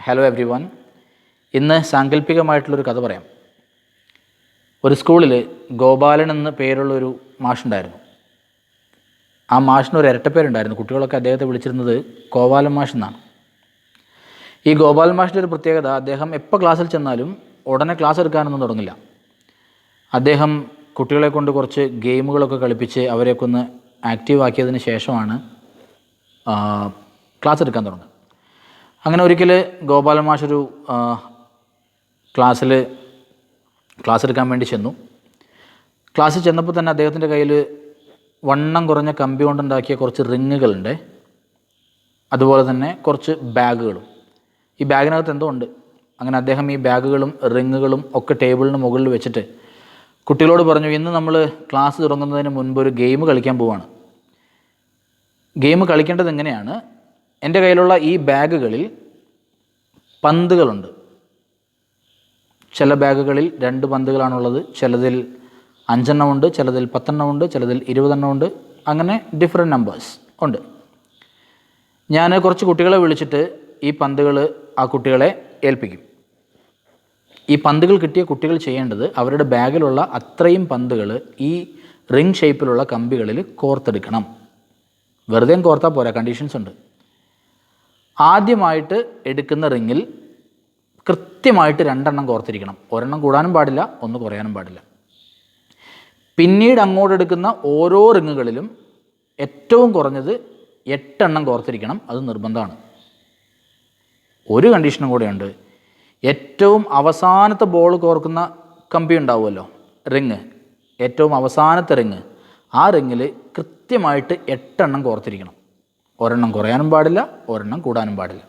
Hello every one. ഇന്ന് സാങ്കല്പികമായിട്ടുള്ളൊരു കഥ പറയാം. ഒരു സ്കൂളിൽ ഗോപാലൻ എന്ന പേരുള്ളൊരു മാഷുണ്ടായിരുന്നു. ആ മാഷിനൊരു ഇരട്ടപ്പേരുണ്ടായിരുന്നു. കുട്ടികളൊക്കെ അദ്ദേഹത്തെ വിളിച്ചിരുന്നത് ഗോപാലൻ മാഷ് എന്നാണ്. ഈ ഗോപാലൻ മാഷിൻ്റെ ഒരു പ്രത്യേകത, അദ്ദേഹം എപ്പോൾ ക്ലാസ്സിൽ ചെന്നാലും ഉടനെ ക്ലാസ് എടുക്കാനൊന്നും തുടങ്ങില്ല. അദ്ദേഹം കുട്ടികളെ കൊണ്ട് കുറച്ച് ഗെയിമുകളൊക്കെ കളിപ്പിച്ച് അവരെയൊക്കെ ഒന്ന് ആക്റ്റീവ് ആക്കിയതിന് ശേഷമാണ് ക്ലാസ് എടുക്കാൻ തുടങ്ങുന്നത്. അങ്ങനെ ഒരിക്കൽ ഗോപാലൻ മാഷൊരു ക്ലാസ് എടുക്കാൻ വേണ്ടി ചെന്നു. ക്ലാസ്സിൽ ചെന്നപ്പോൾ തന്നെ അദ്ദേഹത്തിൻ്റെ കയ്യിൽ വണ്ണം കുറഞ്ഞ കമ്പി കൊണ്ടുണ്ടാക്കിയ കുറച്ച് റിങ്ങുകളുണ്ട്, അതുപോലെ തന്നെ കുറച്ച് ബാഗുകളും. ഈ ബാഗിനകത്ത് എന്തോ ഉണ്ട്. അങ്ങനെ അദ്ദേഹം ഈ ബാഗുകളും റിങ്ങുകളും ഒക്കെ ടേബിളിന് മുകളിൽ വെച്ചിട്ട് കുട്ടികളോട് പറഞ്ഞു, ഇന്ന് നമ്മൾ ക്ലാസ് തുടങ്ങുന്നതിന് മുൻപ് ഒരു ഗെയിം കളിക്കാൻ പോവാണ്. ഗെയിം കളിക്കേണ്ടത് എങ്ങനെയാണ്, എൻ്റെ കയ്യിലുള്ള ഈ ബാഗുകളിൽ പന്തുകളുണ്ട്. ചില ബാഗുകളിൽ 2 പന്തുകളാണുള്ളത്, ചിലതിൽ 5 എണ്ണമുണ്ട്, ചിലതിൽ 10 എണ്ണമുണ്ട്, ചിലതിൽ 20 എണ്ണമുണ്ട്. അങ്ങനെ ഡിഫറെൻറ്റ് നമ്പേഴ്സ് ഉണ്ട്. ഞാൻ കുറച്ച് കുട്ടികളെ വിളിച്ചിട്ട് ഈ പന്തുകൾ ആ കുട്ടികളെ ഏൽപ്പിക്കും. ഈ പന്തുകൾ കിട്ടിയ കുട്ടികൾ ചെയ്യേണ്ടത് അവരുടെ ബാഗിലുള്ള അത്രയും പന്തുകൾ ഈ റിംഗ് ഷേപ്പിലുള്ള കമ്പികളിൽ കോർത്തെടുക്കണം. വെറുതെ കോർത്താൽ പോരാ, കണ്ടീഷൻസ് ഉണ്ട്. ആദ്യമായിട്ട് എടുക്കുന്ന റിങ്ങിൽ കൃത്യമായിട്ട് 2 എണ്ണം കോർത്തിരിക്കണം. 1 എണ്ണം കൂടാനും പാടില്ല, 1 കുറയാനും പാടില്ല. പിന്നീട് അങ്ങോട്ട് എടുക്കുന്ന ഓരോ റിങ്ങുകളിലും ഏറ്റവും കുറഞ്ഞത് 8 എണ്ണം കോർത്തിരിക്കണം. അത് നിർബന്ധമാണ്. ഒരു കണ്ടീഷനും കൂടെയുണ്ട്. ഏറ്റവും അവസാനത്തെ ബോൾ കോർക്കുന്ന കമ്പി ഉണ്ടാവുമല്ലോ, റിങ്, ഏറ്റവും അവസാനത്തെ റിങ്, ആ റിങ്ങിൽ കൃത്യമായിട്ട് 8 എണ്ണം കോർത്തിരിക്കണം. 1 എണ്ണം കുറയാനും പാടില്ല, 1 എണ്ണം കൂടാനും പാടില്ല.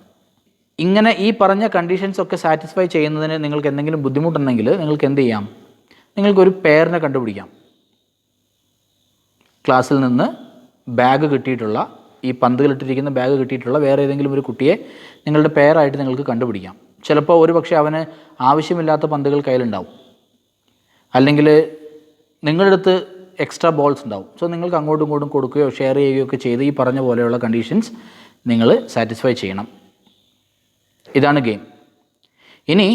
ഇങ്ങനെ ഈ പറഞ്ഞ കണ്ടീഷൻസ് ഒക്കെ സാറ്റിസ്ഫൈ ചെയ്യുന്നതിന് നിങ്ങൾക്ക് എന്തെങ്കിലും ബുദ്ധിമുട്ടുണ്ടെങ്കിൽ നിങ്ങൾക്ക് എന്ത് ചെയ്യാം, നിങ്ങൾക്കൊരു പെയറിനെ കണ്ടുപിടിക്കാം. ക്ലാസ്സിൽ നിന്ന് ബാഗ് കിട്ടിയിട്ടുള്ള, ഈ പന്തുകളിട്ടിരിക്കുന്ന ബാഗ് കിട്ടിയിട്ടുള്ള വേറെ ഏതെങ്കിലും ഒരു കുട്ടിയെ നിങ്ങളുടെ പെയറായിട്ട് നിങ്ങൾക്ക് കണ്ടുപിടിക്കാം. ചിലപ്പോൾ ഒരു പക്ഷേ അവന് ആവശ്യമില്ലാത്ത പന്തുകൾ കയ്യിലുണ്ടാവും, അല്ലെങ്കിൽ നിങ്ങളുടെ അടുത്ത് എക്സ്ട്രാ ബോൾസ് ഉണ്ടാവും. സോ നിങ്ങൾക്ക് അങ്ങോട്ടും ഇങ്ങോട്ടും കൊടുക്കുകയോ ഷെയർ ചെയ്യുകയോ ഒക്കെ ചെയ്ത് ഈ പറഞ്ഞ പോലെയുള്ള കണ്ടീഷൻസ് നിങ്ങൾ സാറ്റിസ്ഫൈ ചെയ്യണം. ഇതാണ് ഗെയിം. ഇനി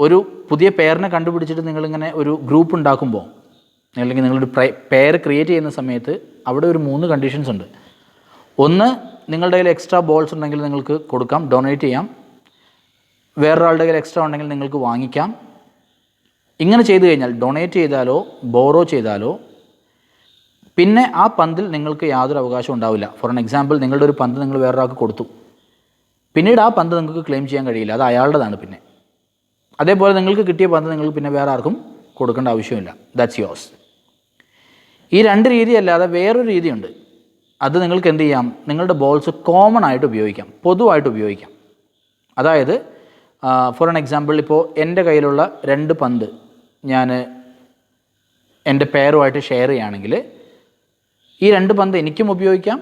ഒരു പുതിയ പെയറിനെ കണ്ടുപിടിച്ചിട്ട് നിങ്ങളിങ്ങനെ ഒരു ഗ്രൂപ്പ് ഉണ്ടാക്കുമ്പോൾ, അല്ലെങ്കിൽ നിങ്ങളൊരു പെയർ ക്രിയേറ്റ് ചെയ്യുന്ന സമയത്ത് അവിടെ ഒരു 3 കണ്ടീഷൻസ് ഉണ്ട്. ഒന്ന്, നിങ്ങളുടെ കയ്യിൽ എക്സ്ട്രാ ബോൾസ് ഉണ്ടെങ്കിൽ നിങ്ങൾക്ക് കൊടുക്കാം, ഡൊണേറ്റ് ചെയ്യാം. വേറൊരാളുടെ കയ്യിൽ എക്സ്ട്രാ ഉണ്ടെങ്കിൽ നിങ്ങൾക്ക് വാങ്ങിക്കാം. ഇങ്ങനെ ചെയ്തു കഴിഞ്ഞാൽ, ഡൊണേറ്റ് ചെയ്താലോ ബോറോ ചെയ്താലോ, പിന്നെ ആ പന്തിൽ നിങ്ങൾക്ക് യാതൊരു അവകാശം ഉണ്ടാവില്ല. ഫോർ എൻ എക്സാമ്പിൾ, നിങ്ങളുടെ ഒരു പന്ത് നിങ്ങൾ വേറൊരാൾക്ക് കൊടുത്തു, പിന്നീട് ആ പന്ത് നിങ്ങൾക്ക് ക്ലെയിം ചെയ്യാൻ കഴിയില്ല, അത് അയാളുടേതാണ്. പിന്നെ അതേപോലെ നിങ്ങൾക്ക് കിട്ടിയ പന്ത് നിങ്ങൾക്ക് പിന്നെ വേറെ ആർക്കും കൊടുക്കേണ്ട ആവശ്യമില്ല, ദാറ്റ്സ് യോസ്. ഈ 2 രീതി അല്ലാതെ വേറൊരു രീതിയുണ്ട്. അത് നിങ്ങൾക്ക് എന്ത് ചെയ്യാം, നിങ്ങളുടെ ബോൾസ് കോമൺ ആയിട്ട് ഉപയോഗിക്കാം, പൊതുവായിട്ട് ഉപയോഗിക്കാം. അതായത് ഫോർ എൻ എക്സാമ്പിൾ, ഇപ്പോൾ എൻ്റെ കയ്യിലുള്ള 2 പന്ത് ഞാൻ എൻ്റെ പെയറുമായിട്ട് ഷെയർ ചെയ്യുകയാണെങ്കിൽ, ഈ 2 പന്ത് എനിക്കും ഉപയോഗിക്കാം,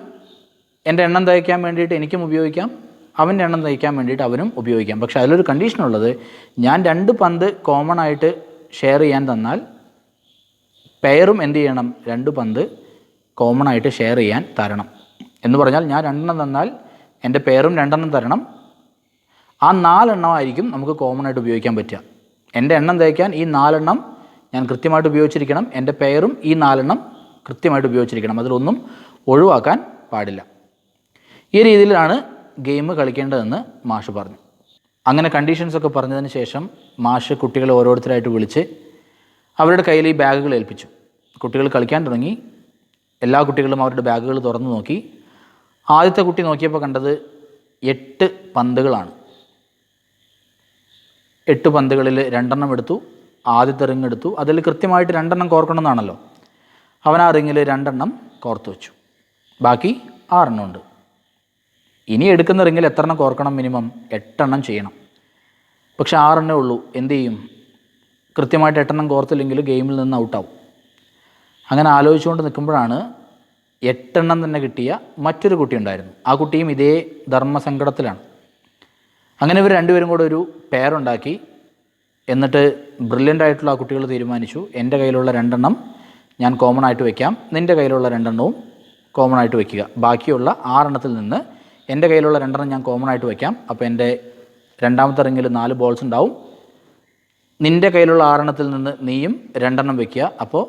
എൻ്റെ എണ്ണം തയ്ക്കാൻ വേണ്ടിയിട്ട് എനിക്കും ഉപയോഗിക്കാം, അവൻ്റെ എണ്ണം തയ്ക്കാൻ വേണ്ടിയിട്ട് അവനും ഉപയോഗിക്കാം. പക്ഷേ അതിലൊരു കണ്ടീഷനുള്ളത്, ഞാൻ 2 പന്ത് കോമൺ ആയിട്ട് ഷെയർ ചെയ്യാൻ തന്നാൽ പെയറും എന്ത് ചെയ്യണം, 2 പന്ത് കോമൺ ആയിട്ട് ഷെയർ ചെയ്യാൻ തരണം. എന്ന് പറഞ്ഞാൽ ഞാൻ 2 എണ്ണം തന്നാൽ എൻ്റെ പെയറും 2 എണ്ണം തരണം. ആ 4 എണ്ണമായിരിക്കും നമുക്ക് കോമൺ ആയിട്ട് ഉപയോഗിക്കാൻ പറ്റുക. എൻ്റെ എണ്ണം തയ്ക്കാൻ ഈ 4 എണ്ണം ഞാൻ കൃത്യമായിട്ട് ഉപയോഗിച്ചിരിക്കണം, എൻ്റെ പെയറും ഈ 4 എണ്ണം കൃത്യമായിട്ട് ഉപയോഗിച്ചിരിക്കണം, അതിലൊന്നും ഒഴിവാക്കാൻ പാടില്ല. ഈ രീതിയിലാണ് ഗെയിം കളിക്കേണ്ടതെന്ന് മാഷ് പറഞ്ഞു. അങ്ങനെ കണ്ടീഷൻസൊക്കെ പറഞ്ഞതിന് ശേഷം മാഷ് കുട്ടികളെ ഓരോരുത്തരായിട്ട് വിളിച്ച് അവരുടെ കയ്യിൽ ഈ ബാഗുകൾ ഏൽപ്പിച്ചു. കുട്ടികൾ കളിക്കാൻ തുടങ്ങി. എല്ലാ കുട്ടികളും അവരുടെ ബാഗുകൾ തുറന്നു നോക്കി. ആദ്യത്തെ കുട്ടി നോക്കിയപ്പോൾ കണ്ടത് 8 പന്തുകളാണ്. 8 പന്തുകളിൽ 2 എണ്ണം എടുത്തു, ആദ്യത്തെ റിങ് എടുത്തു. അതിൽ കൃത്യമായിട്ട് 2 എണ്ണം കോർക്കണം എന്നാണല്ലോ. അവൻ ആ റിങ്ങിൽ 2 എണ്ണം കോർത്ത് വെച്ചു. ബാക്കി 6 എണ്ണം ഉണ്ട്. ഇനി എടുക്കുന്ന റിങ്ങിൽ എത്ര എണ്ണം കോർക്കണം, മിനിമം 8 എണ്ണം ചെയ്യണം. പക്ഷെ 6 എണ്ണേ ഉള്ളൂ. എന്ത് ചെയ്യും, കൃത്യമായിട്ട് 8 എണ്ണം കോർത്തില്ലെങ്കിൽ ഗെയിമിൽ നിന്ന് ഔട്ടാവും. അങ്ങനെ ആലോചിച്ചുകൊണ്ട് നിൽക്കുമ്പോഴാണ് 8 എണ്ണം തന്നെ കിട്ടിയ മറ്റൊരു കുട്ടി ഉണ്ടായിരുന്നു. ആ കുട്ടിയും ഇതേ ധർമ്മസങ്കടത്തിലാണ്. അങ്ങനെ ഇവർ 2 പേരും കൂടെ ഒരു പെയറുണ്ടാക്കി. എന്നിട്ട് ബ്രില്യൻ്റ് ആയിട്ടുള്ള ആ കുട്ടികൾ തീരുമാനിച്ചു, എൻ്റെ കയ്യിലുള്ള 2 എണ്ണം ഞാൻ കോമൺ ആയിട്ട് വയ്ക്കാം, നിൻ്റെ കയ്യിലുള്ള 2 എണ്ണവും കോമൺ ആയിട്ട് വയ്ക്കുക. ബാക്കിയുള്ള 6 എണ്ണത്തിൽ നിന്ന് എൻ്റെ കയ്യിലുള്ള 2 എണ്ണം ഞാൻ കോമൺ ആയിട്ട് വയ്ക്കാം. അപ്പോൾ എൻ്റെ രണ്ടാമത്തെ റിങ്ങിൽ 4 ബോൾസ് ഉണ്ടാവും. നിൻ്റെ കയ്യിലുള്ള 6 നിന്ന് നീയും 2 വെക്കുക. അപ്പോൾ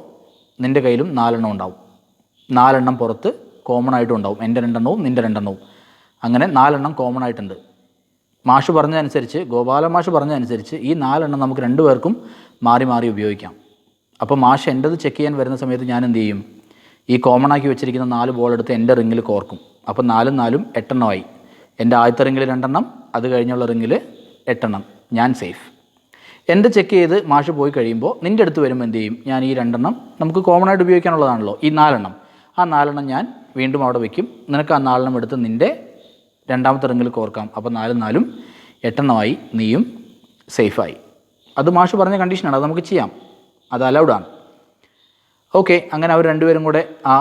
നിൻ്റെ കയ്യിലും 4 ഉണ്ടാവും. 4 പുറത്ത് കോമൺ ആയിട്ടും ഉണ്ടാവും. എൻ്റെ 2 നിൻ്റെ 2. അങ്ങനെ 4 കോമൺ ആയിട്ടുണ്ട്. മാഷ് പറഞ്ഞതനുസരിച്ച്, ഗോപാല മാഷ് പറഞ്ഞതനുസരിച്ച് ഈ 4 നമുക്ക് 2 പേർക്കും മാറി മാറി ഉപയോഗിക്കാം. അപ്പോൾ മാഷ് എൻ്റെത് ചെക്ക് ചെയ്യാൻ വരുന്ന സമയത്ത് ഞാൻ എന്ത് ചെയ്യും, ഈ കോമൺ ആക്കി വെച്ചിരിക്കുന്ന 4 ബോൾ എടുത്ത് എൻ്റെ റിങ്ങിൽ കോർക്കും. അപ്പോൾ 4 4 8 ആയി. എൻ്റെ ആദ്യത്തെ റിങ്ങിൽ 2, അത് കഴിഞ്ഞുള്ള റിങ്ങിൽ 8. ഞാൻ സേഫ്. എൻ്റെ ചെക്ക് ചെയ്ത് മാഷ് പോയി കഴിയുമ്പോൾ നിൻ്റെ അടുത്ത് വരുമ്പോൾ എന്ത് ചെയ്യും, ഞാൻ ഈ 2 നമുക്ക് കോമൺ ആയിട്ട് ഉപയോഗിക്കാനുള്ളതാണല്ലോ, ഈ 4 ആ 4 ഞാൻ വീണ്ടും അവിടെ വയ്ക്കും. നിനക്ക് ആ 4 എടുത്ത് നിൻ്റെ രണ്ടാമത്തെ റിങ്ങിൽ കോർക്കാം. അപ്പോൾ 4 4 8 ആയി. നീയും സേഫായി. അത് മാഷ് പറഞ്ഞ കണ്ടീഷനാണ്, അത് നമുക്ക് ചെയ്യാം, അത് അലൗഡാണ്. ഓക്കെ, അങ്ങനെ അവർ രണ്ടുപേരും കൂടെ ആ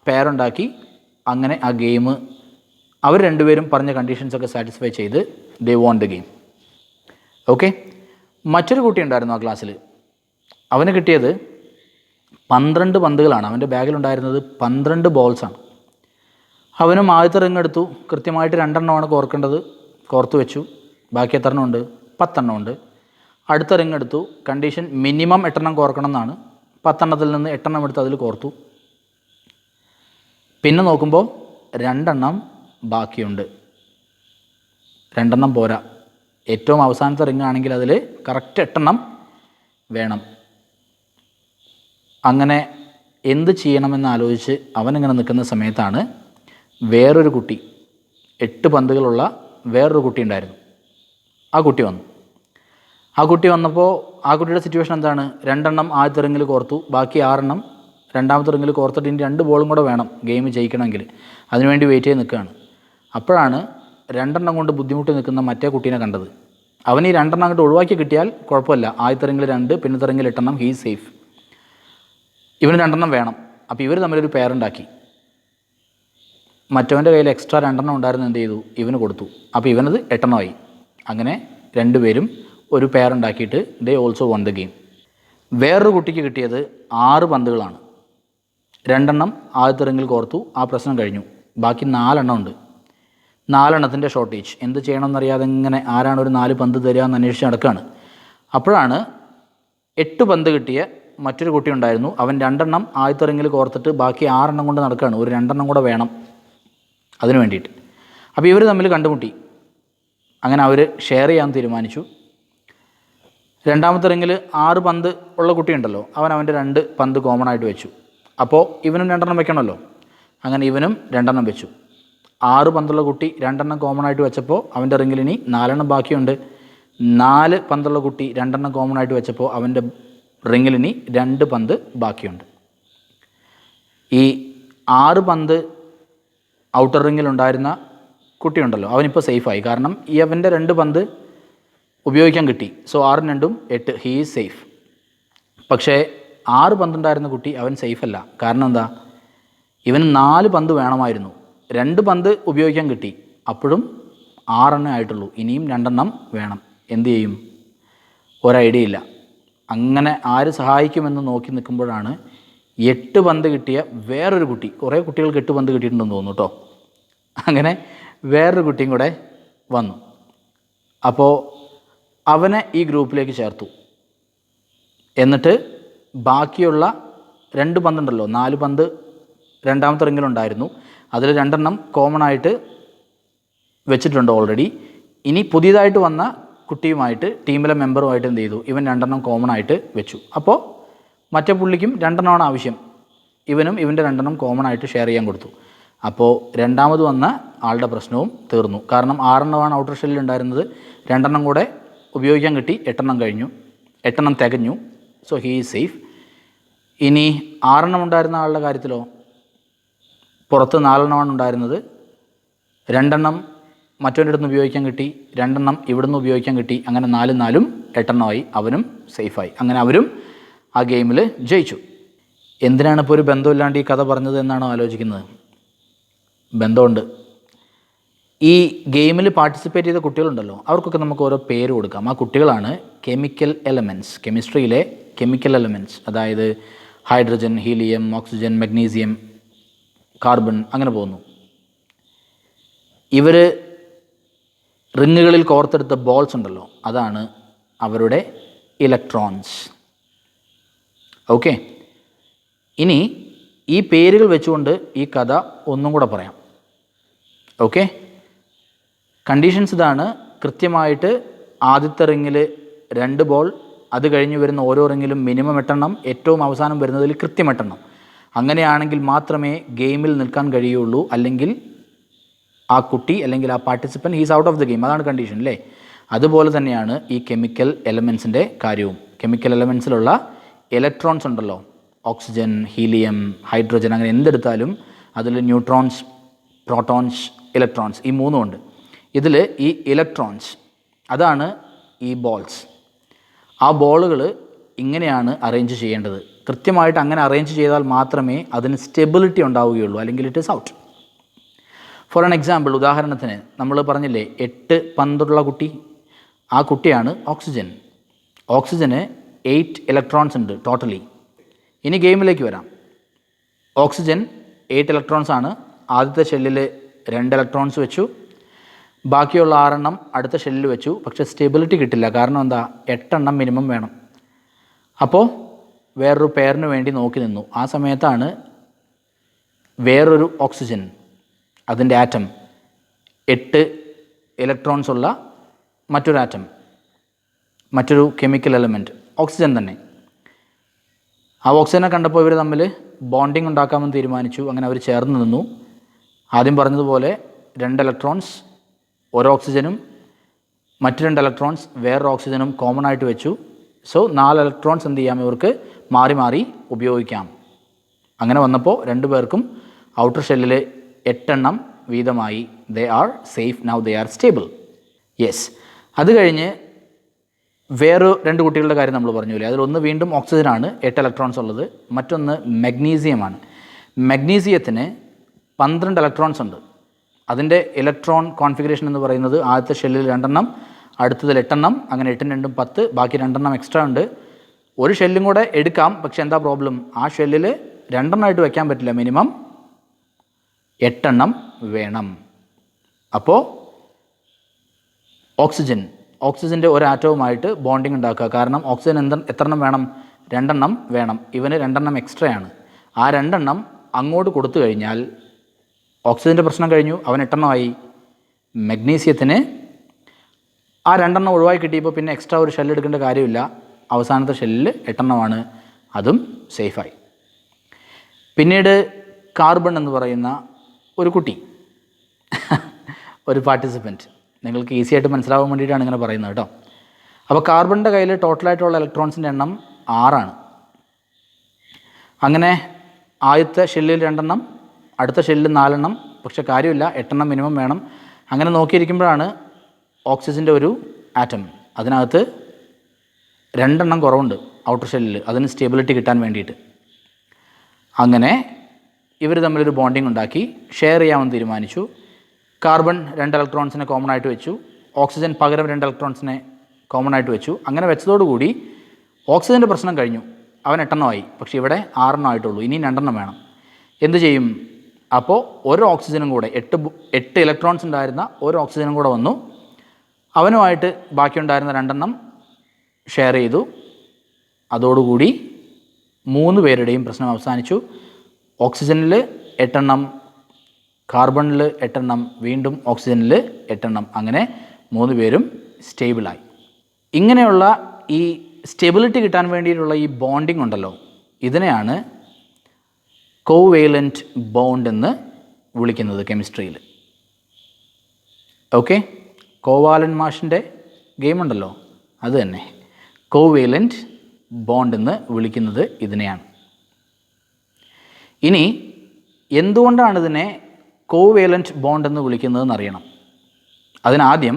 പെയറുണ്ടാക്കി. അങ്ങനെ ആ ഗെയിം അവർ രണ്ടുപേരും പറഞ്ഞ കണ്ടീഷൻസൊക്കെ സാറ്റിസ്ഫൈ ചെയ്ത് ദേ വോൺ ദ ഗെയിം. ഓക്കെ, മറ്റൊരു കുട്ടി ഉണ്ടായിരുന്നു ആ ക്ലാസ്സിൽ. അവന് കിട്ടിയത് 12 പന്തുകളാണ്. അവൻ്റെ ബാഗിലുണ്ടായിരുന്നത് 12 ബോൾസാണ്. അവനും ആദ്യത്തെ റിങ് എടുത്തു. കൃത്യമായിട്ട് 2 കോർക്കേണ്ടത്, കോർത്തു വെച്ചു. ബാക്കി എത്ര ഉണ്ട്? 10 ഉണ്ട്. അടുത്ത റിങ് എടുത്തു. കണ്ടീഷൻ മിനിമം 8 കോർക്കണം എന്നാണ്. 10 നിന്ന് 8 എടുത്ത് അതിൽ കോർത്തു. പിന്നെ നോക്കുമ്പോൾ 2 ബാക്കിയുണ്ട്. 2 പോരാ. ഏറ്റവും അവസാനത്തെ റിങ് ആണെങ്കിൽ അതിൽ കറക്റ്റ് 8 വേണം. അങ്ങനെ എന്ത് ചെയ്യണമെന്ന് ആലോചിച്ച് അവനിങ്ങനെ നിൽക്കുന്ന സമയത്താണ് വേറൊരു കുട്ടി, 8 പന്തുകളുള്ള വേറൊരു കുട്ടി ഉണ്ടായിരുന്നു. ആ കുട്ടി വന്നു. ആ കുട്ടി വന്നപ്പോൾ ആ കുട്ടിയുടെ സിറ്റുവേഷൻ എന്താണ്? 2 ആദ്യത്തെ റിങ്ങിൽ കോർത്തു, ബാക്കി 6 രണ്ടാമത്തെ റിങ്ങിൽ കോർത്തിട്ട് ഇനി 2 ബോളും കൂടെ വേണം ഗെയിം ജയിക്കണമെങ്കിൽ. അതിനുവേണ്ടി വെയിറ്റ് ചെയ്ത് നിൽക്കുകയാണ്. അപ്പോഴാണ് 2 കൊണ്ട് ബുദ്ധിമുട്ടി നിൽക്കുന്ന മറ്റേ കുട്ടീനെ കണ്ടത്. അവൻ ഈ 2 അങ്ങോട്ട് ഒഴിവാക്കി കിട്ടിയാൽ കുഴപ്പമില്ല. ആദ്യത്തെ റിങ്ങിൽ 2, പിന്നത്തെ റിങ്ങിൽ 8, ഹീ സേഫ്. ഇവന് 2 വേണം. അപ്പോൾ ഇവർ തമ്മിലൊരു പെയറുണ്ടാക്കി. മറ്റവൻ്റെ കയ്യിൽ എക്സ്ട്രാ 2 ഉണ്ടായിരുന്നു, എന്ത് ചെയ്തു, ഇവന് കൊടുത്തു. അപ്പോൾ ഇവനത് 8 ആയി. അങ്ങനെ രണ്ടുപേരും ഒരു പെയർ ഉണ്ടാക്കിയിട്ട് they also one the game. വേറൊരു കുട്ടിക്ക് കിട്ടിയത് 6 പന്തുകളാണ്. 2 ആദ്യത്തെ റിങ്ങിൽ കോർത്തു. ആ പ്രശ്നം കഴിഞ്ഞു. ബാക്കി 4 ഉണ്ട്. 4 ഷോർട്ടേജ്. എന്ത് ചെയ്യണമെന്നറിയാതെ ഇങ്ങനെ ആരാണ് ഒരു 4 പന്ത് തരിക എന്ന് അന്വേഷിച്ച് നടക്കുകയാണ്. അപ്പോഴാണ് 8 പന്ത് കിട്ടിയ മറ്റൊരു കുട്ടി ഉണ്ടായിരുന്നു. അവൻ 2 ആദ്യത്തെ റിങ്ങിൽ കോർത്തിട്ട് ബാക്കി 6 കൊണ്ട് നടക്കുകയാണ്. ഒരു 2 കൂടെ വേണം അതിന് വേണ്ടിയിട്ട്. അപ്പോൾ ഇവർ തമ്മിൽ കണ്ടുമുട്ടി. അങ്ങനെ അവർ ഷെയർ ചെയ്യാൻ തീരുമാനിച്ചു. രണ്ടാമത്തെ റിങ്ങിൽ 6 പന്ത് ഉള്ള കുട്ടിയുണ്ടല്ലോ, അവൻ്റെ 2 പന്ത് കോമൺ ആയിട്ട് വെച്ചു. അപ്പോൾ ഇവനും 2 വെക്കണമല്ലോ. അങ്ങനെ ഇവനും 2 വെച്ചു. 6 പന്തുള്ള കുട്ടി 2 കോമൺ ആയിട്ട് വെച്ചപ്പോൾ അവൻ്റെ റിങ്ങിൽ ഇനി 4 ബാക്കിയുണ്ട്. 4 പന്തുള്ള കുട്ടി 2 കോമൺ ആയിട്ട് വെച്ചപ്പോൾ അവൻ്റെ റിങ്ങിൽ ഇനി 2 പന്ത് ബാക്കിയുണ്ട്. ഈ 6 പന്ത് ഔട്ടർ റിങ്ങിലുണ്ടായിരുന്ന കുട്ടിയുണ്ടല്ലോ, അവനിപ്പോൾ സേഫായി. കാരണം ഈ അവൻ്റെ 2 പന്ത് ഉപയോഗിക്കാൻ കിട്ടി. So 6 2 8, he is safe. പക്ഷേ 6 പന്തുണ്ടായിരുന്ന കുട്ടി അവൻ സേഫല്ല. കാരണം എന്താ? ഇവന് 4 പന്ത് വേണമായിരുന്നു. 2 പന്ത് ഉപയോഗിക്കാൻ കിട്ടി. അപ്പോഴും 6 ആയിട്ടുള്ളൂ. ഇനിയും 2 വേണം. എന്തു ചെയ്യും? ഒരൈഡിയ ഇല്ല. അങ്ങനെ ആര് സഹായിക്കുമെന്ന് നോക്കി നിൽക്കുമ്പോഴാണ് 8 പന്ത് കിട്ടിയ വേറൊരു കുട്ടി, കുറേ കുട്ടികൾക്ക് 8 പന്ത് കിട്ടിയിട്ടുണ്ടെന്ന് തോന്നുന്നു കേട്ടോ. അങ്ങനെ വേറൊരു കുട്ടിയും കൂടെ വന്നു. അപ്പോൾ അവനെ ഈ ഗ്രൂപ്പിലേക്ക് ചേർത്തു. എന്നിട്ട് ബാക്കിയുള്ള 2 പന്തുണ്ടല്ലോ, 4 പന്ത് രണ്ടാമത്തെ റിങ്ങിലുണ്ടായിരുന്നു. അതിൽ 2 കോമൺ ആയിട്ട് വെച്ചിട്ടുണ്ട് ഓൾറെഡി. ഇനി പുതിയതായിട്ട് വന്ന കുട്ടിയുമായിട്ട്, ടീമിലെ മെമ്പറുമായിട്ട് എന്ത് ചെയ്തു, ഇവൻ 2 കോമൺ ആയിട്ട് വെച്ചു. അപ്പോൾ മറ്റേ പുള്ളിക്കും 2 ആവശ്യം. ഇവനും ഇവൻ്റെ 2 കോമൺ ആയിട്ട് ഷെയർ ചെയ്യാൻ കൊടുത്തു. അപ്പോൾ രണ്ടാമത് വന്ന ആളുടെ പ്രശ്നവും തീർന്നു. കാരണം 6 ഔട്ടർ ഷെല്ലിൽ ഉണ്ടായിരുന്നത്. 2 കൂടെ ഉപയോഗിക്കാൻ കിട്ടി. 8 കഴിഞ്ഞു. 8 തികഞ്ഞു. So he is safe. ഇനി 6 ഉണ്ടായിരുന്ന ആളുടെ കാര്യത്തിലോ, പുറത്ത് 4 ഉണ്ടായിരുന്നത്. 2 മറ്റവൻ്റെ അടുത്ത് നിന്ന് ഉപയോഗിക്കാൻ കിട്ടി. 2 ഇവിടുന്ന് ഉപയോഗിക്കാൻ കിട്ടി. അങ്ങനെ 4 4 8 ആയി. അവനും സേഫായി. അങ്ങനെ അവരും ആ ഗെയിമിൽ ജയിച്ചു. എന്തിനാണ് ഇപ്പോൾ ഒരു ബന്ധമില്ലാണ്ട് ഈ കഥ പറഞ്ഞത് എന്നാണോ ആലോചിക്കുന്നത്? ബന്ധമുണ്ട്. ഈ ഗെയിമിൽ പാർട്ടിസിപ്പേറ്റ് ചെയ്ത കുട്ടികളുണ്ടല്ലോ, അവർക്കൊക്കെ നമുക്ക് ഓരോ പേര് കൊടുക്കാം. ആ കുട്ടികളാണ് കെമിക്കൽ എലമെൻറ്റ്സ്. കെമിസ്ട്രിയിലെ കെമിക്കൽ എലമെൻറ്റ്സ്, അതായത് ഹൈഡ്രജൻ, ഹീലിയം, ഓക്സിജൻ, മഗ്നീസിയം, കാർബൺ, അങ്ങനെ പോകുന്നു. ഇവർ റിങ്ങുകളിൽ കോർത്തെടുത്ത ബോൾസ് ഉണ്ടല്ലോ, അതാണ് അവരുടെ ഇലക്ട്രോൺസ്. ഓക്കെ, ഇനി ഈ പേരുകൾ വെച്ചുകൊണ്ട് ഈ കഥ ഒന്നും കൂടെ പറയാം. ഓക്കെ, കണ്ടീഷൻസ് ഇതാണ്. കൃത്യമായിട്ട് ആദ്യത്തെ റിങ്ങിൽ 2 ബോൾ, അത് കഴിഞ്ഞ് വരുന്ന ഓരോ റിങ്ങിലും മിനിമം 8 എണ്ണം, ഏറ്റവും അവസാനം വരുന്നതിൽ കൃത്യം 8 എണ്ണം. അങ്ങനെയാണെങ്കിൽ മാത്രമേ ഗെയിമിൽ നിൽക്കാൻ കഴിയുള്ളൂ, അല്ലെങ്കിൽ ആ കുട്ടി അല്ലെങ്കിൽ ആ participant he's out of the game. അതാണ് കണ്ടീഷൻ അല്ലേ. അതുപോലെ തന്നെയാണ് ഈ കെമിക്കൽ എലമെൻസിൻ്റെ കാര്യവും. കെമിക്കൽ എലമെൻസിലുള്ള ഇലക്ട്രോൺസ് ഉണ്ടല്ലോ, ഓക്സിജൻ, ഹീലിയം, ഹൈഡ്രജൻ, അങ്ങനെ എന്തെടുത്താലും അതിൽ ന്യൂട്രോൺസ്, പ്രോട്ടോൺസ്, ഇലക്ട്രോൺസ്, ഈ 3 ഉണ്ട്. ഇതിൽ ഈ ഇലക്ട്രോൺസ് അതാണ് ഈ ബോൾസ്. ആ ബോളുകൾ ഇങ്ങനെയാണ് അറേഞ്ച് ചെയ്യേണ്ടത്. കൃത്യമായിട്ട് അങ്ങനെ അറേഞ്ച് ചെയ്താൽ മാത്രമേ അതിന് സ്റ്റെബിലിറ്റി ഉണ്ടാവുകയുള്ളൂ, അല്ലെങ്കിൽ it is out. For an example, ഉദാഹരണത്തിന് നമ്മൾ പറഞ്ഞില്ലേ 8 പന്തുള്ള കുട്ടി, ആ കുട്ടിയാണ് ഓക്സിജൻ. ഓക്സിജന് 8 ഇലക്ട്രോൺസ് ഉണ്ട് ടോട്ടലി. ഇനി ഗെയിമിലേക്ക് വരാം. ഓക്സിജൻ 8 ഇലക്ട്രോൺസ് ആണ്. ആദ്യത്തെ ഷെല്ലിൽ 2 ഇലക്ട്രോൺസ് വെച്ചു, ബാക്കിയുള്ള 6 എണ്ണം അടുത്ത ഷെല്ലിൽ വെച്ചു. പക്ഷേ സ്റ്റെബിലിറ്റി കിട്ടില്ല. കാരണം എന്താ? 8 എണ്ണം മിനിമം വേണം. അപ്പോൾ വേറൊരു പെയറിന് വേണ്ടി നോക്കി നിന്നു. ആ സമയത്താണ് വേറൊരു ഓക്സിജൻ, അതിൻ്റെ ആറ്റം 8 ഇലക്ട്രോൺസ് ഉള്ള മറ്റൊരു ആറ്റം, മറ്റൊരു കെമിക്കൽ എലമെൻറ്റ്, ഓക്സിജൻ തന്നെ. ആ ഓക്സിജനെ കണ്ടപ്പോൾ ഇവർ തമ്മിൽ ബോണ്ടിങ് ഉണ്ടാക്കാമെന്ന് തീരുമാനിച്ചു. അങ്ങനെ അവർ ചേർന്ന് നിന്നു. ആദ്യം പറഞ്ഞതുപോലെ 2 ഇലക്ട്രോൺസ് ഒരു ഓക്സിജനും മറ്റ് 2 ഇലക്ട്രോൺസ് വേറൊരു ഓക്സിജനും കോമൺ ആയിട്ട് വെച്ചു. സോ 4 ഇലക്ട്രോൺസ് എന്ത് ചെയ്യാം, ഇവർക്ക് മാറി മാറി ഉപയോഗിക്കാം. അങ്ങനെ വന്നപ്പോൾ 2 പേർക്കും ഔട്ടർ ഷെല്ലിൽ 8 എണ്ണം വീതമായി. They are safe now, they are stable. Yes. അത് കഴിഞ്ഞ് വേറെ 2 കുട്ടികളുടെ കാര്യം നമ്മൾ പറഞ്ഞില്ലേ. അതിലൊന്ന് വീണ്ടും ഓക്സിജനാണ് 8 ഇലക്ട്രോൺസ് ഉള്ളത്. മറ്റൊന്ന് മഗ്നീസിയമാണ്. മഗ്നീസിയത്തിന് 12 ഇലക്ട്രോൺസ് ഉണ്ട്. അതിൻ്റെ ഇലക്ട്രോൺ കോൺഫിഗറേഷൻ എന്ന് പറയുന്നത് ആദ്യത്തെ ഷെല്ലിൽ 2 എണ്ണം, അടുത്തതിൽ 8 എണ്ണം, അങ്ങനെ 8 × 2 = 10, ബാക്കി 2 എണ്ണം എക്സ്ട്രാ ഉണ്ട്. ഒരു ഷെല്ലും കൂടെ എടുക്കാം, പക്ഷേ എന്താ പ്രോബ്ലം? ആ ഷെല്ലിൽ 2 എണ്ണമായിട്ട് വയ്ക്കാൻ പറ്റില്ല, മിനിമം 8 എണ്ണം വേണം. അപ്പോൾ ഓക്സിജൻ്റെ ഒരു ആറ്റവുമായിട്ട് ബോണ്ടിങ് ഉണ്ടാക്കുക. കാരണം ഓക്സിജൻ എത്ര എണ്ണം വേണം? 2 എണ്ണം വേണം. ഇവന് 2 എണ്ണം എക്സ്ട്രയാണ്. ആ 2 എണ്ണം അങ്ങോട്ട് കൊടുത്തു കഴിഞ്ഞാൽ ഓക്സിജൻ്റെ പ്രശ്നം കഴിഞ്ഞു, അവൻ 8 എണ്ണമായി. മഗ്നീസിയത്തിന് ആ 2 എണ്ണം ഒഴിവായി കിട്ടിയപ്പോൾ പിന്നെ എക്സ്ട്രാ ഒരു ഷെല്ല് എടുക്കേണ്ട കാര്യമില്ല. അവസാനത്തെ ഷെല്ലിൽ 8 എണ്ണമാണ്, അതും സേഫായി. പിന്നീട് കാർബൺ എന്ന് പറയുന്ന ഒരു കുട്ടി, ഒരു പാർട്ടിസിപ്പൻറ്റ്, നിങ്ങൾക്ക് ഈസി ആയിട്ട് മനസ്സിലാവാൻ വേണ്ടിയിട്ടാണ് ഇങ്ങനെ പറയുന്നത് കേട്ടോ. അപ്പോൾ കാർബണിൻ്റെ കയ്യിൽ ടോട്ടലായിട്ടുള്ള ഇലക്ട്രോൺസിൻ്റെ എണ്ണം 6 ആണ്. അങ്ങനെ ആദ്യത്തെ ഷെല്ലിൽ 2 എണ്ണം, അടുത്ത ഷെല്ലിൽ 4 എണ്ണം, പക്ഷേ കാര്യമില്ല, 8 എണ്ണം മിനിമം വേണം. അങ്ങനെ നോക്കിയിരിക്കുമ്പോഴാണ് ഓക്സിജൻ്റെ ഒരു ആറ്റം, അതിനകത്ത് 2 എണ്ണം കുറവുണ്ട് ഔട്ടർ ഷെല്ലിൽ, അതിന് സ്റ്റെബിലിറ്റി കിട്ടാൻ വേണ്ടിയിട്ട്. അങ്ങനെ ഇവർ തമ്മിലൊരു ബോണ്ടിങ് ഉണ്ടാക്കി, ഷെയർ ചെയ്യാമെന്ന് തീരുമാനിച്ചു. കാർബൺ 2 ഇലക്ട്രോൺസിനെ കോമൺ ആയിട്ട് വെച്ചു, ഓക്സിജൻ പകരം 2 ഇലക്ട്രോൺസിനെ കോമൺ ആയിട്ട് വെച്ചു. അങ്ങനെ വെച്ചതോടുകൂടി ഓക്സിജൻ്റെ പ്രശ്നം കഴിഞ്ഞു, അവൻ 8 എണ്ണമായി. പക്ഷേ ഇവിടെ 6 എണ്ണം ആയിട്ടുള്ളൂ, ഇനി 2 എണ്ണം വേണം. എന്ത് ചെയ്യും? അപ്പോൾ ഒരു ഓക്സിജനും കൂടെ, 8 ഇലക്ട്രോൺസ് ഉണ്ടായിരുന്ന ഒരു ഓക്സിജനും കൂടെ വന്നു. അവനുമായിട്ട് ബാക്കിയുണ്ടായിരുന്ന 2 എണ്ണം ഷെയർ ചെയ്തു. അതോടുകൂടി 3 പേരുടെയും പ്രശ്നം അവസാനിച്ചു. ഓക്സിജനിൽ 8 എണ്ണം, കാർബണിൽ 8 എണ്ണം, വീണ്ടും ഓക്സിജനിൽ 8 എണ്ണം. അങ്ങനെ 3 പേരും സ്റ്റേബിളായി. ഇങ്ങനെയുള്ള ഈ സ്റ്റെബിലിറ്റി കിട്ടാൻ വേണ്ടിയിട്ടുള്ള ഈ ബോണ്ടിങ് ഉണ്ടല്ലോ, ഇതിനെയാണ് കോവേലൻറ്റ് ബോണ്ട് എന്ന് വിളിക്കുന്നത് കെമിസ്ട്രിയിൽ. ഓക്കെ, കോവാലൻ മാഷിൻ്റെ ഗെയിം ഉണ്ടല്ലോ, അത് തന്നെ കോവേലൻറ്റ് ബോണ്ട് എന്ന് വിളിക്കുന്നത് ഇതിനെയാണ്. ഇനി എന്തുകൊണ്ടാണ് ഇതിനെ കോവേലൻറ്റ് ബോണ്ട് എന്ന് വിളിക്കുന്നതെന്ന് അറിയണം. അതിനാദ്യം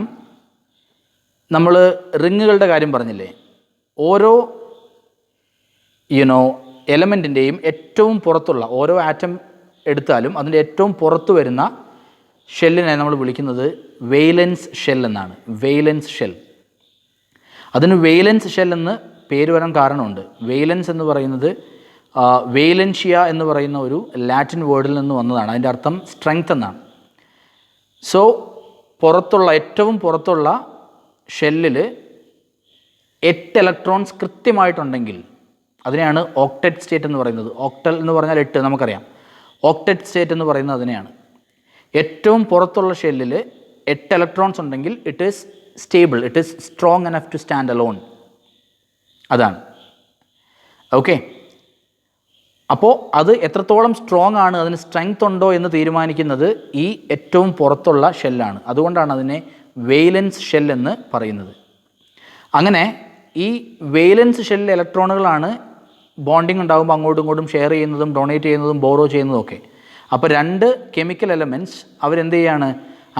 നമ്മൾ റിങ്ങുകളുടെ കാര്യം പറഞ്ഞില്ലേ, ഓരോ എലമെൻറ്റിൻ്റെയും ഏറ്റവും പുറത്തുള്ള ഓരോ ആറ്റം എടുത്താലും അതിൻ്റെ ഏറ്റവും പുറത്ത് വരുന്ന ഷെല്ലിനെ നമ്മൾ വിളിക്കുന്നത് വെയ്ലൻസ് ഷെൽ എന്നാണ്. വെയ്ലൻസ് ഷെൽ. അതിന് വെയ്ലൻസ് ഷെൽ എന്ന് പേര് വരാൻ കാരണമുണ്ട്. വെയ്ലൻസ് എന്ന് പറയുന്നത് വെയ്ലൻഷ്യ എന്ന് പറയുന്ന ഒരു ലാറ്റിൻ വേർഡിൽ നിന്ന് വന്നതാണ്. അതിൻ്റെ അർത്ഥം സ്ട്രെങ്ത് എന്നാണ്. സോ ഏറ്റവും പുറത്തുള്ള ഷെല്ലിൽ 8 ഇലക്ട്രോൺസ് കൃത്യമായിട്ടുണ്ടെങ്കിൽ അതിനെയാണ് ഓക്ടറ്റ് സ്റ്റേറ്റ് എന്ന് പറയുന്നത്. ഓക്ടൽ എന്ന് പറഞ്ഞാൽ 8 നമുക്കറിയാം. ഓക്ടറ്റ് സ്റ്റേറ്റ് എന്ന് പറയുന്നത് അതിനെയാണ്. ഏറ്റവും പുറത്തുള്ള ഷെല്ലിൽ 8 ഇലക്ട്രോൺസ് ഉണ്ടെങ്കിൽ it is stable, it is strong enough to stand alone. അതാണ്. ഓക്കെ. അപ്പോൾ അത് എത്രത്തോളം സ്ട്രോങ് ആണ്, അതിന് സ്ട്രെങ്ത് ഉണ്ടോ എന്ന് തീരുമാനിക്കുന്നത് ഈ ഏറ്റവും പുറത്തുള്ള ഷെല്ലാണ്. അതുകൊണ്ടാണ് അതിനെ വെയ്ലൻസ് ഷെൽ എന്ന് പറയുന്നത്. അങ്ങനെ ഈ വെയ്ലൻസ് ഷെല്ലിലെ ഇലക്ട്രോണുകളാണ് ബോണ്ടിങ് ഉണ്ടാകുമ്പോൾ അങ്ങോട്ടും ഇങ്ങോട്ടും ഷെയർ ചെയ്യുന്നതും ഡൊണേറ്റ് ചെയ്യുന്നതും ബോറോ ചെയ്യുന്നതും ഒക്കെ. അപ്പോൾ 2 കെമിക്കൽ എലമെൻറ്റ്സ് അവരെന്ത് ചെയ്യാണ്,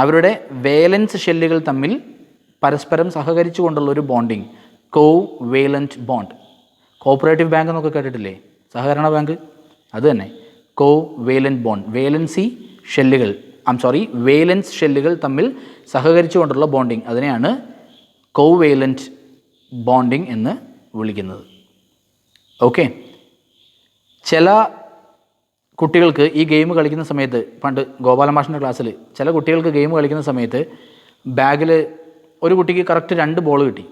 അവരുടെ വേലൻസ് ഷെല്ലുകൾ തമ്മിൽ പരസ്പരം സഹകരിച്ചു കൊണ്ടുള്ളൊരു ബോണ്ടിങ്, കോ വേലൻറ്റ് ബോണ്ട്. കോപ്പറേറ്റീവ് ബാങ്ക് എന്നൊക്കെ കേട്ടിട്ടില്ലേ, സഹകരണ ബാങ്ക്, അത് തന്നെ കോ വേലൻറ്റ് ബോണ്ട്. വേലൻസ് ഷെല്ലുകൾ തമ്മിൽ സഹകരിച്ചു കൊണ്ടുള്ള ബോണ്ടിങ്, അതിനെയാണ് കോ വേലൻറ്റ് ബോണ്ടിങ് എന്ന് വിളിക്കുന്നത്. ഓക്കെ. ചില കുട്ടികൾക്ക് ഈ ഗെയിം കളിക്കുന്ന സമയത്ത്, പണ്ട് ഗോപാലമാഷിൻ്റെ ക്ലാസ്സിൽ ചില കുട്ടികൾക്ക് ഗെയിം കളിക്കുന്ന സമയത്ത് ബാഗിൽ ഒരു കുട്ടിക്ക് കറക്റ്റ് 2 ബോൾ കിട്ടി.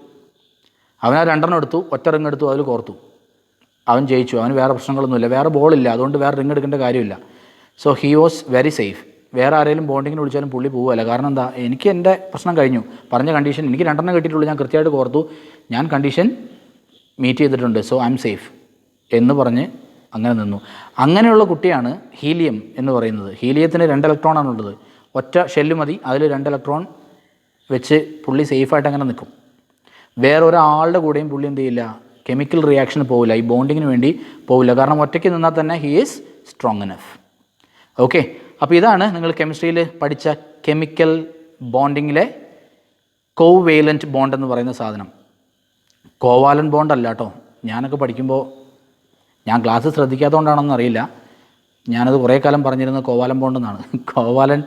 അവൻ ആ 2 എടുത്തു, ഒറ്റ റിങ് എടുത്തു, അതിൽ കോർത്തു, അവൻ ജയിച്ചു. അവന് വേറെ പ്രശ്നങ്ങളൊന്നുമില്ല, വേറെ ബോളില്ല, അതുകൊണ്ട് വേറെ റിങ് എടുക്കേണ്ട കാര്യമില്ല. So he was very safe. വേറെ ആരെങ്കിലും ബോണ്ടിങ്ങിന് വിളിച്ചാലും പുള്ളി പോവുകയല്ല. കാരണം എന്താ, എനിക്ക് എൻ്റെ പ്രശ്നം കഴിഞ്ഞു, പറഞ്ഞ കണ്ടീഷൻ എനിക്ക് 2 കിട്ടിയിട്ടുള്ളൂ, ഞാൻ കൃത്യമായിട്ട് കോർത്തു, ഞാൻ കണ്ടീഷൻ മീറ്റ് ചെയ്തിട്ടുണ്ട്, സോ ഐ എം സേഫ് എന്ന് പറഞ്ഞ് അങ്ങനെ നിന്നു. അങ്ങനെയുള്ള കുട്ടിയാണ് ഹീലിയം എന്ന് പറയുന്നത്. ഹീലിയത്തിന് 2 ഇലക്ട്രോണാണുള്ളത്. ഒറ്റ ഷെല്ല് മതി, അതിൽ 2 ഇലക്ട്രോൺ വെച്ച് പുള്ളി സേഫായിട്ട് അങ്ങനെ നിൽക്കും. വേറൊരാളുടെ കൂടെയും പുള്ളി എന്ത് ചെയ്യില്ല, കെമിക്കൽ റിയാക്ഷന് പോവില്ല, ഈ ബോണ്ടിങ്ങിന് വേണ്ടി പോവില്ല. കാരണം ഒറ്റയ്ക്ക് നിന്നാൽ തന്നെ he is strong enough. Okay. അപ്പോൾ ഇതാണ് നിങ്ങൾ കെമിസ്ട്രിയിൽ പഠിച്ച കെമിക്കൽ ബോണ്ടിങ്ങിലെ കോവേലൻറ്റ് ബോണ്ട് എന്ന് പറയുന്ന സാധനം. കോവാലൻ ബോണ്ട് അല്ല കേട്ടോ. ഞാനൊക്കെ പഠിക്കുമ്പോൾ, ഞാൻ ക്ലാസ് ശ്രദ്ധിക്കാത്തതുകൊണ്ടാണെന്ന് അറിയില്ല, ഞാനത് കുറേ കാലം പറഞ്ഞിരുന്നത് കോവാലൻ ബോണ്ട് എന്നാണ്. കോവാലൻ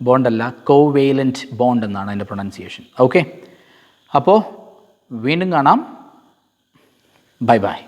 ബോണ്ടല്ല, കോവേലൻറ്റ് ബോണ്ട് എന്നാണ് അതിൻ്റെ പ്രൊനൗൺസിയേഷൻ. ഓക്കെ. അപ്പോൾ വീണ്ടും കാണാം. Bye bye.